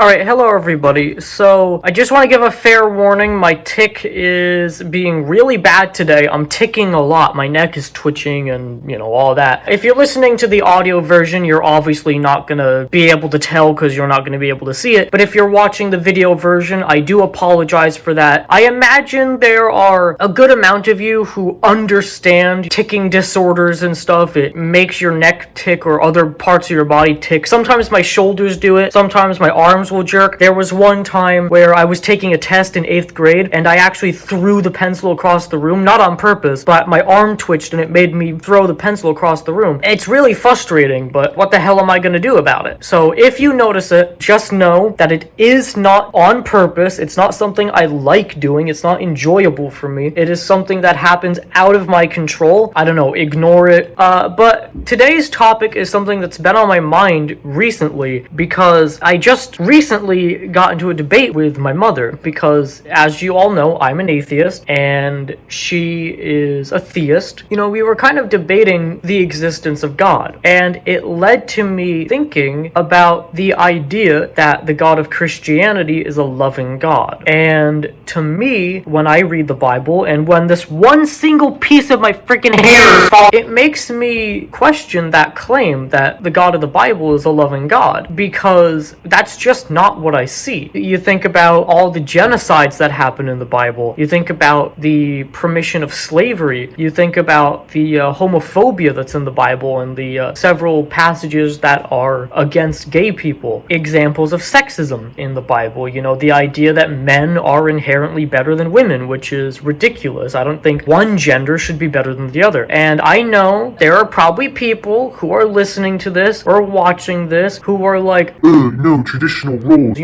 Alright, hello everybody. So, I just want to give a fair warning. My tick is being really bad today. I'm ticking a lot. My neck is twitching and, all that. If you're listening to the audio version, you're obviously not gonna be able to tell because you're not gonna be able to see it. But if you're watching the video version, I do apologize for that. I imagine there are a good amount of you who understand ticking disorders and stuff. It makes your neck tick or other parts of your body tick. Sometimes my shoulders do it. Sometimes my arms will jerk. There was one time where I was taking a test in 8th grade and I actually threw the pencil across the room, not on purpose, but my arm twitched and it made me throw the pencil across the room. It's really frustrating, but what the hell am I gonna do about it? So if you notice it, just know that it is not on purpose. It's not something I like doing. It's not enjoyable for me. It is something that happens out of my control. I don't know, ignore it. But today's topic is something that's been on my mind recently because I just recently got into a debate with my mother because, as you all know, I'm an atheist and she is a theist. We were kind of debating the existence of God, and it led to me thinking about the idea that the God of Christianity is a loving God. And to me, when I read the Bible and when this one single piece of my freaking hair falls, it makes me question that claim that the God of the Bible is a loving God, because that's just not what I see. You think about all the genocides that happen in the Bible. You think about the permission of slavery. You think about the homophobia that's in the Bible and the several passages that are against gay people. Examples of sexism in the Bible. The idea that men are inherently better than women, which is ridiculous. I don't think one gender should be better than the other. And I know there are probably people who are listening to this or watching this who are like, no, traditional roles.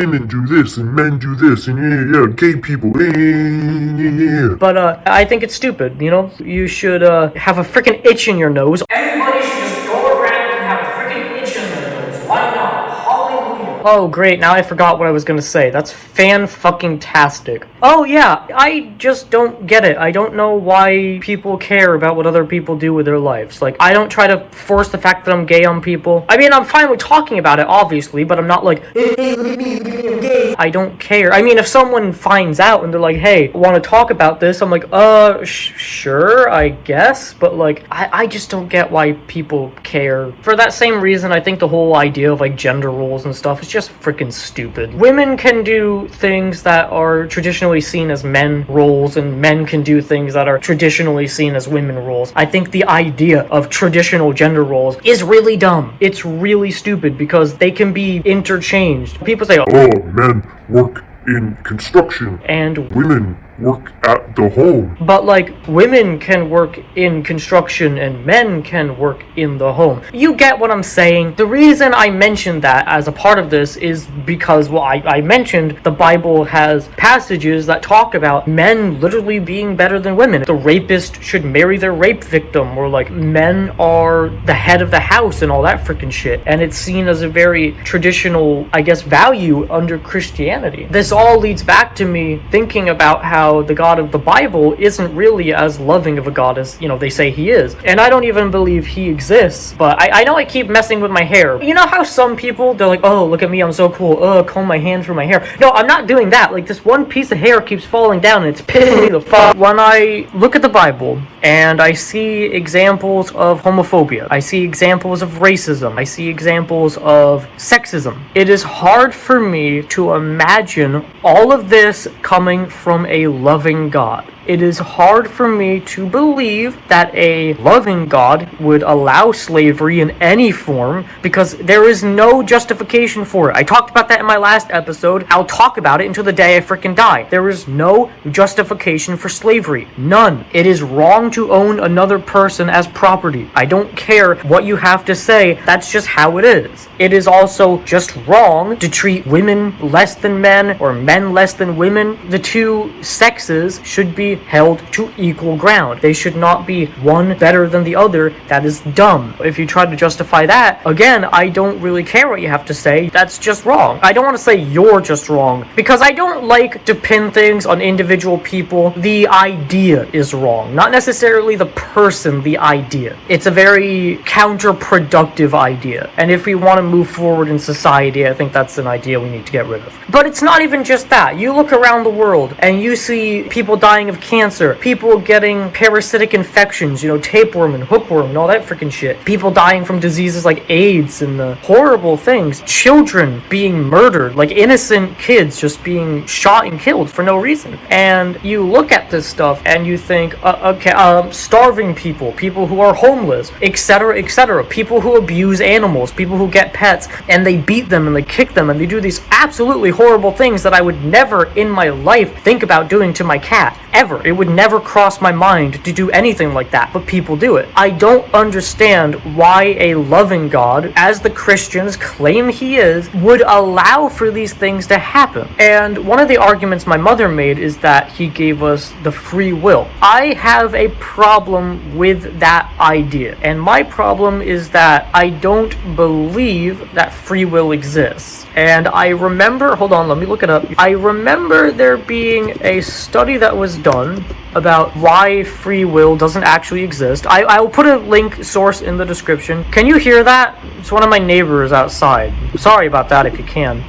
Women do this and men do this and gay people. But I think it's stupid. You should have a freaking itch in your nose. Everybody should just go around and have a freaking itch in their nose. Why not? Hallelujah. Oh great, now I forgot what I was gonna say. That's fan-fucking-tastic. Oh yeah, I just don't get it. I don't know why people care about what other people do with their lives. Like, I don't try to force the fact that I'm gay on people. I mean, I'm fine with talking about it, obviously, but I'm not like, hey, look at me, I'm gay. I don't care. I mean, if someone finds out and they're like, hey, want to talk about this? I'm like, sure, I guess. But, like, I just don't get why people care. For that same reason, I think the whole idea of, like, gender roles and stuff is just freaking stupid. Women can do things that are traditionally seen as men roles, and men can do things that are traditionally seen as women roles. I think the idea of traditional gender roles is really dumb. It's really stupid because they can be interchanged. People say, men work in construction and women work at the home. But, like, women can work in construction and men can work in the home. You get what I'm saying? The reason I mentioned that as a part of this is because, well, I mentioned the Bible has passages that talk about men literally being better than women. The rapist should marry their rape victim, or, like, men are the head of the house and all that freaking shit. And it's seen as a very traditional, I guess, value under Christianity. This all leads back to me thinking about how the God of the Bible isn't really as loving of a God as, they say he is. And I don't even believe he exists, but I know I keep messing with my hair. You know how some people, they're like, oh, look at me, I'm so cool, comb my hand through my hair. No, I'm not doing that. Like, this one piece of hair keeps falling down and it's pissing me the fuck. When I look at the Bible and I see examples of homophobia, I see examples of racism, I see examples of sexism, it is hard for me to imagine all of this coming from a loving God. It is hard for me to believe that a loving God would allow slavery in any form because there is no justification for it. I talked about that in my last episode. I'll talk about it until the day I freaking die. There is no justification for slavery. None. It is wrong to own another person as property. I don't care what you have to say. That's just how it is. It is also just wrong to treat women less than men or men less than women. The two sexes should be held to equal ground. They should not be one better than the other. That is dumb. If you try to justify that, again, I don't really care what you have to say. That's just wrong. I don't want to say you're just wrong, because I don't like to pin things on individual people. The idea is wrong, not necessarily the person, the idea. It's a very counterproductive idea, and if we want to move forward in society, I think that's an idea we need to get rid of. But it's not even just that. You look around the world and you see people dying of cancer, people getting parasitic infections, tapeworm and hookworm and all that freaking shit, people dying from diseases like AIDS and the horrible things, children being murdered, like innocent kids just being shot and killed for no reason. And you look at this stuff and you think, starving people who are homeless, etc., people who abuse animals, people who get pets and they beat them and they kick them and they do these absolutely horrible things that I would never in my life think about doing to my cat, ever. It would never cross my mind to do anything like that, but people do it. I don't understand why a loving God, as the Christians claim he is, would allow for these things to happen. And one of the arguments my mother made is that he gave us the free will. I have a problem with that idea, and my problem is that I don't believe that free will exists. And I remember, hold on, let me look it up. I remember there being a study that was done about why free will doesn't actually exist. I'll put a link source in the description. Can you hear that? It's one of my neighbors outside. Sorry about that if you can.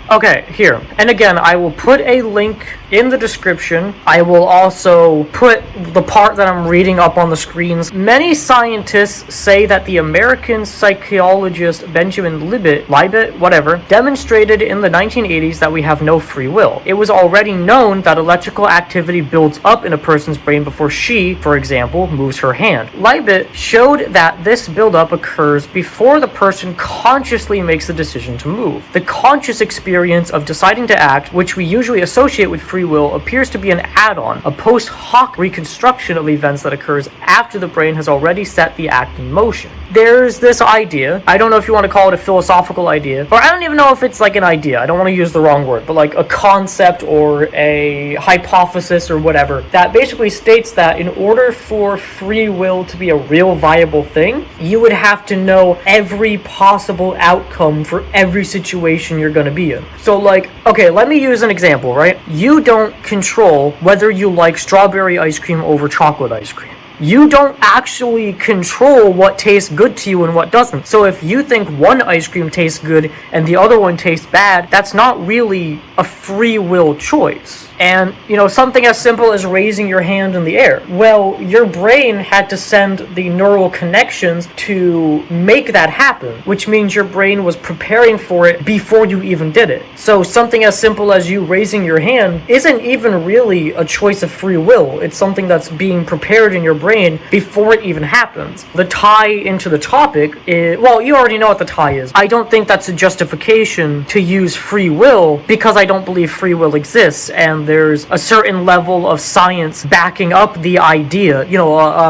Okay, here. And again, I will put a link in the description. I will also put the part that I'm reading up on the screens. Many scientists say that the American psychologist Benjamin Libet, whatever, demonstrated in the 1980s that we have no free will. It was already known that electrical activity builds up in a person's brain before she, for example, moves her hand. Libet showed that this buildup occurs before the person consciously makes the decision to move. The conscious experience of deciding to act, which we usually associate with free will, appears to be an add-on, a post hoc reconstruction of events that occurs after the brain has already set the act in motion. There's this idea, I don't know if you want to call it a philosophical idea, or I don't even know if it's like an idea, I don't want to use the wrong word, but like a concept or a hypothesis or whatever, that basically states that in order for free will to be a real viable thing, you would have to know every possible outcome for every situation you're going to be in. So like, okay, let me use an example, right? You don't control whether you like strawberry ice cream over chocolate ice cream. You don't actually control what tastes good to you and what doesn't. So if you think one ice cream tastes good and the other one tastes bad, that's not really a free will choice. And, something as simple as raising your hand in the air. Well, your brain had to send the neural connections to make that happen, which means your brain was preparing for it before you even did it. So something as simple as you raising your hand isn't even really a choice of free will. It's something that's being prepared in your brain before it even happens. The tie into the topic is, well, you already know what the tie is. I don't think that's a justification to use free will because I don't believe free will exists, and there's a certain level of science backing up the idea,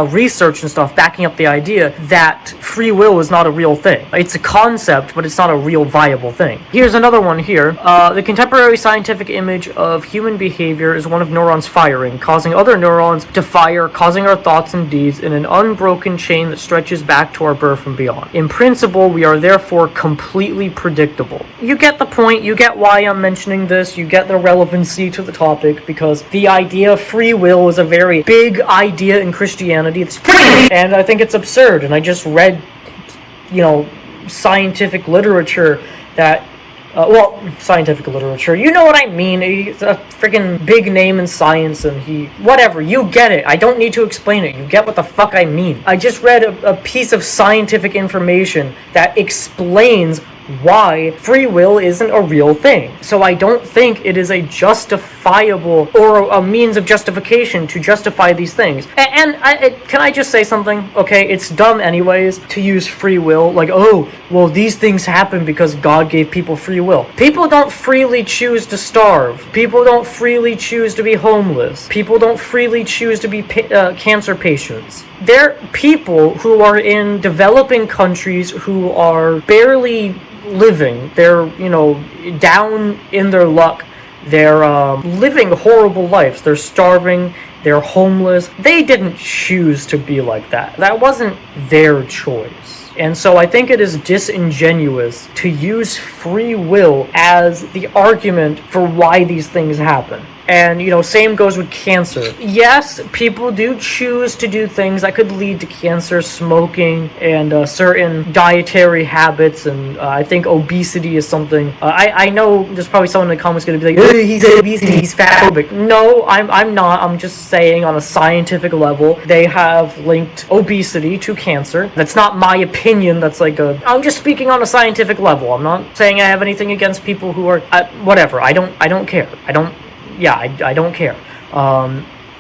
research and stuff backing up the idea that free will is not a real thing. It's a concept, but it's not a real viable thing. Here's another one here. The contemporary scientific image of human behavior is one of neurons firing, causing other neurons to fire, causing our thoughts and deeds in an unbroken chain that stretches back to our birth and beyond. In principle, we are therefore completely predictable. You get the point, you get why I'm mentioning this, you get the relevancy to the topic, because the idea of free will is a very big idea in Christianity. And I think it's absurd, and I just read, scientific literature that scientific literature. You know what I mean. He's a freaking big name in science, and whatever, you get it. I don't need to explain it. You get what the fuck I mean. I just read a piece of scientific information that explains why free will isn't a real thing. So I don't think it is a justifiable or a means of justification to justify these things. And can I just say something? Okay, it's dumb anyways to use free will, like, oh, well, these things happen because God gave people free will. People don't freely choose to starve. People don't freely choose to be homeless. People don't freely choose to be cancer patients. There are people who are in developing countries who are barely living. They're, down in their luck. They're living horrible lives. They're starving they're homeless. They didn't choose to be like that. That wasn't their choice. And so I think it is disingenuous to use free will as the argument for why these things happen. And, same goes with cancer. Yes, people do choose to do things that could lead to cancer, smoking, and certain dietary habits, and I think obesity is something. I know there's probably someone in the comments going to be like, hey, he's obesity, he's fatphobic. No, I'm not. I'm just saying on a scientific level, they have linked obesity to cancer. That's not my opinion. That's I'm just speaking on a scientific level. I'm not saying I have anything against people who are, whatever. I don't care. I don't care.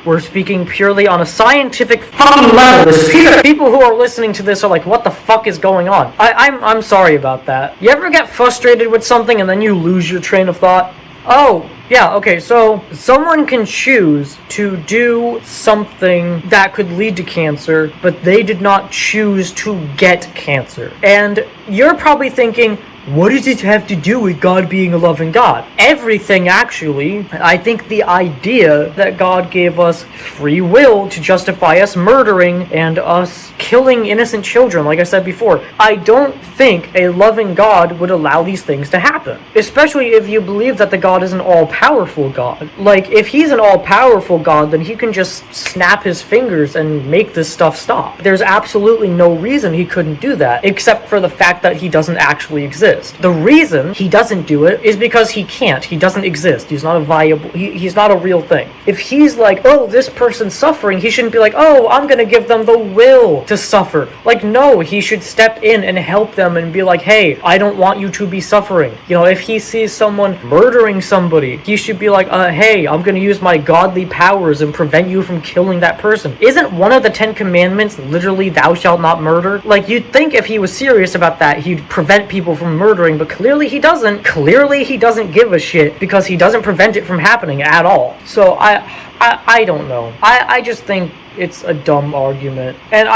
We're speaking purely on a scientific fucking level. People who are listening to this are like, what the fuck is going on? I'm sorry about that. You ever get frustrated with something and then you lose your train of thought? Oh, yeah, okay, so someone can choose to do something that could lead to cancer, but they did not choose to get cancer. And you're probably thinking, what does it have to do with God being a loving God? Everything, actually. I think the idea that God gave us free will to justify us murdering and us killing innocent children, like I said before, I don't think a loving God would allow these things to happen. Especially if you believe that the God is an all-powerful God. Like, if he's an all-powerful God, then he can just snap his fingers and make this stuff stop. There's absolutely no reason he couldn't do that, except for the fact that he doesn't actually exist. The reason he doesn't do it is because he can't. He doesn't exist. He's not a viable, he's not a real thing. If he's like, oh, this person's suffering, he shouldn't be like, oh, I'm gonna give them the will to suffer. Like, no, he should step in and help them and be like, hey, I don't want you to be suffering. If he sees someone murdering somebody, he should be like, hey, I'm gonna use my godly powers and prevent you from killing that person. Isn't one of the 10 commandments literally thou shalt not murder? Like, you'd think if he was serious about that, he'd prevent people from murdering, but clearly he doesn't. Clearly he doesn't give a shit because he doesn't prevent it from happening at all. So I don't know. I just think it's a dumb argument, and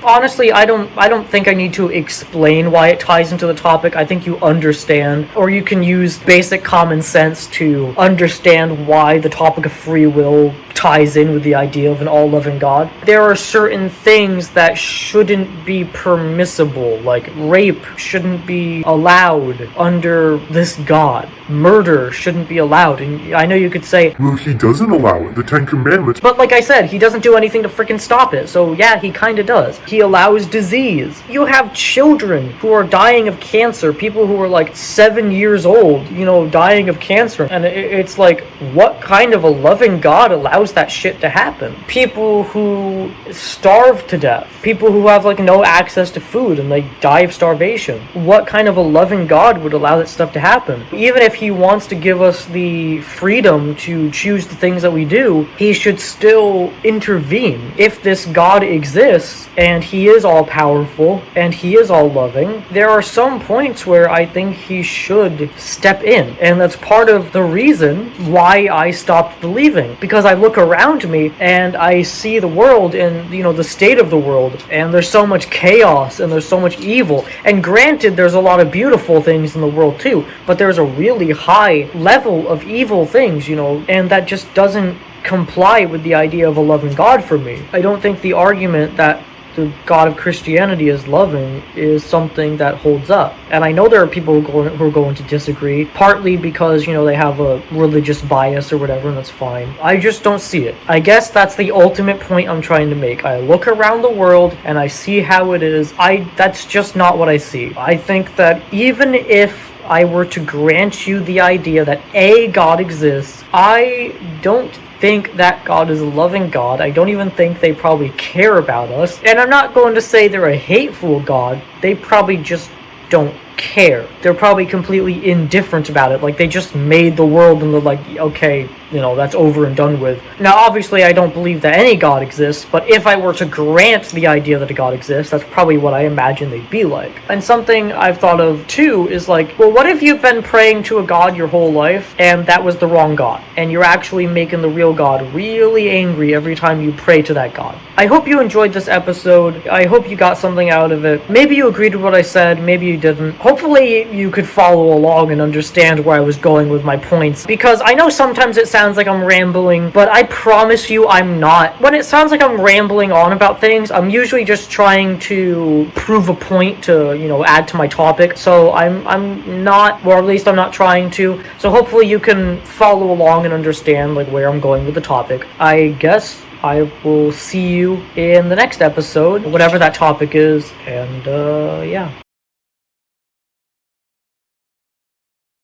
honestly I don't think I need to explain why it ties into the topic. I think you understand, or you can use basic common sense to understand why the topic of free will ties in with the idea of an all-loving God. There are certain things that shouldn't be permissible, like rape shouldn't be allowed under this God. Murder shouldn't be allowed. And I know you could say, well, he doesn't allow it, the 10 Commandments. But like I said, he doesn't do anything to freaking stop it. So yeah, he kinda does. He allows disease. You have children who are dying of cancer, people who are like 7 years old, dying of cancer. And it's like, what kind of a loving God allows that shit to happen? People who starve to death, people who have like no access to food and they die of starvation. What kind of a loving God would allow that stuff to happen? Even if he wants to give us the freedom to choose the things that we do, he should still intervene. If this God exists and he is all powerful and he is all loving, there are some points where I think he should step in, and that's part of the reason why I stopped believing, because I look around me and I see the world and the state of the world, and there's so much chaos and there's so much evil. And granted, there's a lot of beautiful things in the world too, but there's a really high level of evil things, and that just doesn't comply with the idea of a loving God for me. I don't think the argument that the God of Christianity is loving is something that holds up. And I know there are people who are going to disagree, partly because, they have a religious bias or whatever, and that's fine. I just don't see it. I guess that's the ultimate point I'm trying to make. I look around the world and I see how it is. That's just not what I see. I think that even if I were to grant you the idea that a God exists, I don't think that God is a loving God. I don't even think they probably care about us. And I'm not going to say they're a hateful God. They probably just don't care. They're probably completely indifferent about it. Like, they just made the world and they're like, okay, that's over and done with. Now, obviously, I don't believe that any God exists, but if I were to grant the idea that a God exists, that's probably what I imagine they'd be like. And something I've thought of, too, is like, well, what if you've been praying to a God your whole life, and that was the wrong God, and you're actually making the real God really angry every time you pray to that God? I hope you enjoyed this episode. I hope you got something out of it. Maybe you agreed with what I said, maybe you didn't. hopefully you could follow along and understand where I was going with my points, because I know sometimes it sounds like I'm rambling, but I promise you I'm not. When it sounds like I'm rambling on about things, I'm usually just trying to prove a point to, add to my topic. So I'm not, or at least I'm not trying to. So hopefully you can follow along and understand like where I'm going with the topic. I guess I will see you in the next episode, whatever that topic is, and yeah.